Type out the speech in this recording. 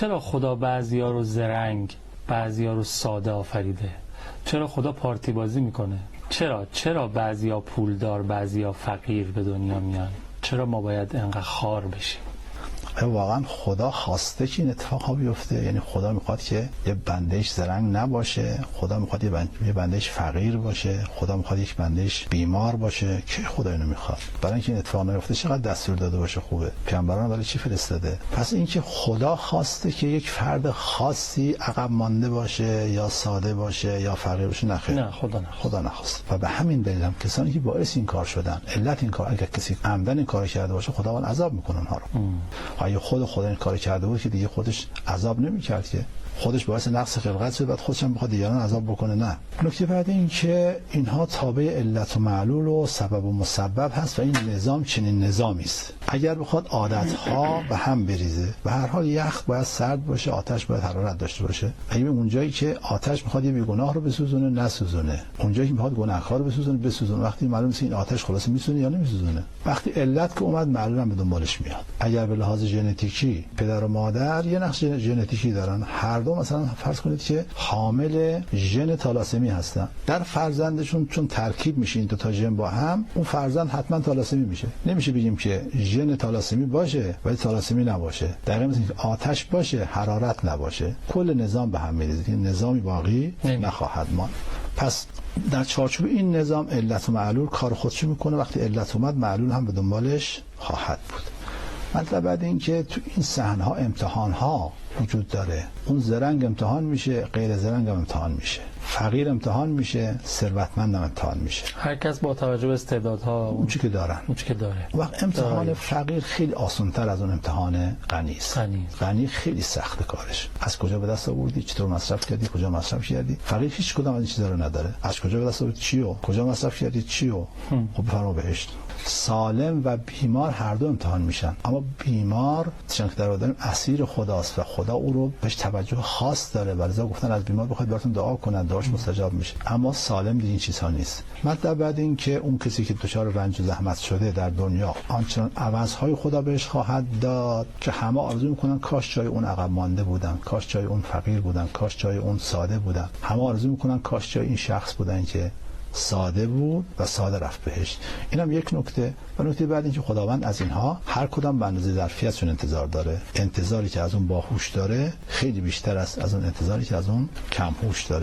چرا خدا بعضیا رو زرنگ، بعضیا رو ساده آفریده؟ چرا خدا پارتی بازی میکنه؟ چرا بعضیا پولدار، بعضیا فقیر به دنیا میان؟ چرا ما باید انقدر خار بشیم؟ واقعا خدا خواسته که این اتفاق بیفته؟ یعنی خدا میخواد که یه بندهش زرنگ نباشه؟ خدا میخواد یه بندهش فقیر باشه؟ خدا میخواد یک بندهش بیمار باشه؟ که خدا اینو میخواد؟ برای اینکه این اتفاق نیفته چقدر دستور داده باشه خوبه. پیامبران برای چی فرستاده؟ پس اینکه خدا خواسته که یک فرد خاصی عقب مانده باشه یا ساده باشه یا فقیر باشه؟ نه، خدا نخواست. و به همین دلیل هم کسانی که باعث این کار شدن، علت این کار، اگه کسی عمدن این کار کرده باشه خداوند عذاب میکنه اونها رو. اگه خدا این کار کرده بود که دیگه خودش عذاب نمی‌کرد، که خودش باعث نقص خلقت شد بعد خودش هم بخواد دیگران عذاب بکنه؟ نه. نکته بعد این که اینها تابع علت و معلول و سبب و مسبب هست و این نظام چنین نظامی است. اگر بخواد عادت‌ها به هم بریزه، به هر حال یخ باید سرد باشه، آتش باید حرارت داشته باشه. اگه اونجایی که آتش می‌خواد یه بیگناه رو بسوزونه نسوزونه، اونجایی که می‌خواد گناهکار رو بسوزونه، وقتی معلوم نیست این آتش خلاص میسوزونه یا نمیسوزونه. وقتی علت که اومد معلول هم به دنبالش میاد. اگر به لحاظ ژنتیکی پدر و مادر یه نقش ژنتیکی دارن، هر دو مثلا فرض کنید که حامل ژن تالاسمی هستن، در فرزندشون چون ترکیب میشه این دو تا ژن با هم، اون فرزند حتما تالاسمی میشه. نمیشه بگیم که ژن تالاسمی باشه ولی تالاسمی نباشه. دقیقاً مثل اینکه آتش باشه حرارت نباشه، کل نظام به هم میریزه، نظامی باقی نخواهد ماند. پس در چارچوب این نظام علت و معلول کار خودشو میکنه. وقتی علت اومد معلول هم به دنبالش خواهد بود. مطلب بعد این که تو این صحنه‌ها امتحان‌ها وجود داره. اون زرنگ امتحان میشه، غیر زرنگ هم امتحان میشه، فقیر امتحان میشه، ثروتمند هم امتحان میشه. هر کس با توجه به استعدادها اون چی که داره. وقت امتحان فقیر خیلی آسان‌تر از اون امتحان غنی است. غنی خیلی سخت کارش. از کجا به دست آوردی، چطور مصرف کردی، کجا مصرف کردی. فقیر هیچ کدوم از این چیزا رو نداره. از کجا به دست آوردی چیو، کجا مصرف کردی چیو. خب بفرما بهشت. سالم و بیمار هر دو امتحان میشن، اما بیمار چون که در آدم اسیر خداست و خدا او رو بهش توجه خاص داره، ولذا گفتن از بیمار بخواید براتون دعا کنن، دعاش مستجاب میشه. اما سالم دیگه این چیزها نیست. مطلب بعد این که اون کسی که دچار رنج و زحمت شده در دنیا آنچنان عوضهای خدا بهش خواهد داد که همه آرزو میکنن کاش جای اون عقب مانده بودن، کاش جای اون فقیر بودن، کاش جای اون ساده بودن. همه آرزو میکنن کاش جای این شخص بودن که ساده بود و ساده رفت بهشت. اینم یک نکته. و نکته بعد این که خداوند از اینها هر کدام به اندازه ظرفیتشون انتظار داره. انتظاری که از اون باهوش داره خیلی بیشتر است از اون انتظاری که از اون کم هوش داره.